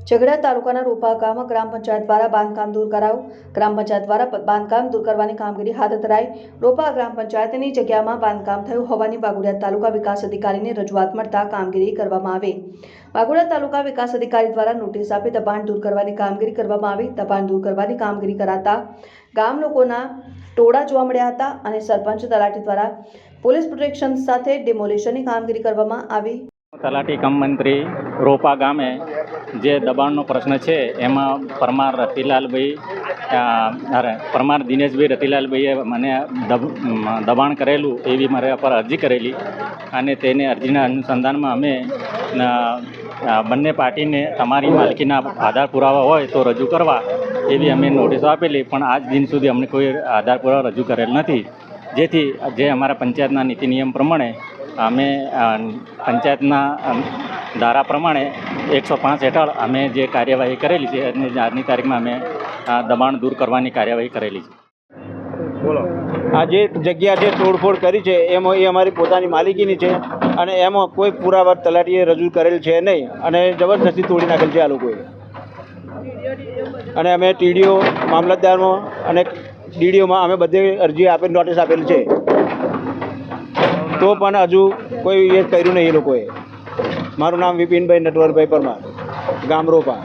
ઝઘડા તાલુકાના રોપા ગામ ગ્રામ પંચાયત દ્વારા બાંધકામ દૂર કરાયું। ગ્રામ પંચાયત દ્વારા બાંધકામ દૂર કરવાની કામગીરી હાથ ધરાઈ। રોપા ગ્રામ પંચાયતની જગ્યામાં બાંધકામ થયું હોવાની વાઘોડિયા તાલુકા વિકાસ અધિકારીને રજૂઆત મળતા કામગીરી કરવામાં આવી। વાઘોડિયા તાલુકા વિકાસ અધિકારી દ્વારા નોટિસ આપી દબાણ દૂર કરવાની કામગીરી કરવામાં આવી। દબાણ દૂર કરવાની કામગીરી કરાતા ગામ લોકોના ટોળા જોવા મળ્યા હતા અને સરપંચ તલાટી દ્વારા પોલીસ પ્રોટેક્શન સાથે ડિમોલિશનની કામગીરી કરવામાં આવી। તલાટી કમ મંત્રી રોપા ગામે જે દબાણનો પ્રશ્ન છે એમાં પરમાર દિનેશભાઈ રતિલાલભાઈએ મને દબાણ કરેલું એવી મારા પર અરજી કરેલી અને તેને અરજીના અનુસંધાનમાં અમે બંને પાર્ટીને તમારી માલકીના આધાર પુરાવા હોય તો રજૂ કરવા એવી અમે નોટિસો આપેલી, પણ આજ દિન સુધી અમને કોઈ આધાર પુરાવા રજૂ કરેલ નથી। જેથી જે અમારા પંચાયતના નીતિ નિયમ પ્રમાણે અમે પંચાયતના ધારા પ્રમાણે 105 હેઠળ અમે જે કાર્યવાહી કરેલી છે અને આજની તારીખમાં અમે દબાણ દૂર કરવાની કાર્યવાહી કરેલી છે। બોલો, આ જે જગ્યા જે તોડફોડ કરી છે એમાં એ અમારી પોતાની માલિકીની છે અને એમાં કોઈ પુરાવા તલાટીએ રજૂ કરેલ છે નહીં અને જબરદસ્તી તોડી નાખેલ છે આ લોકોએ। અને અમે ટીડીઓ મામલતદારમાં અને ડીડીઓમાં અમે બધે અરજી આપી નોટિસ આપેલ છે, તો પણ હજુ કોઈ એ કર્યું નહીં એ લોકોએ। મારું નામ વિપિનભાઈ નટવરભાઈ પરમાર, ગામ રોપા।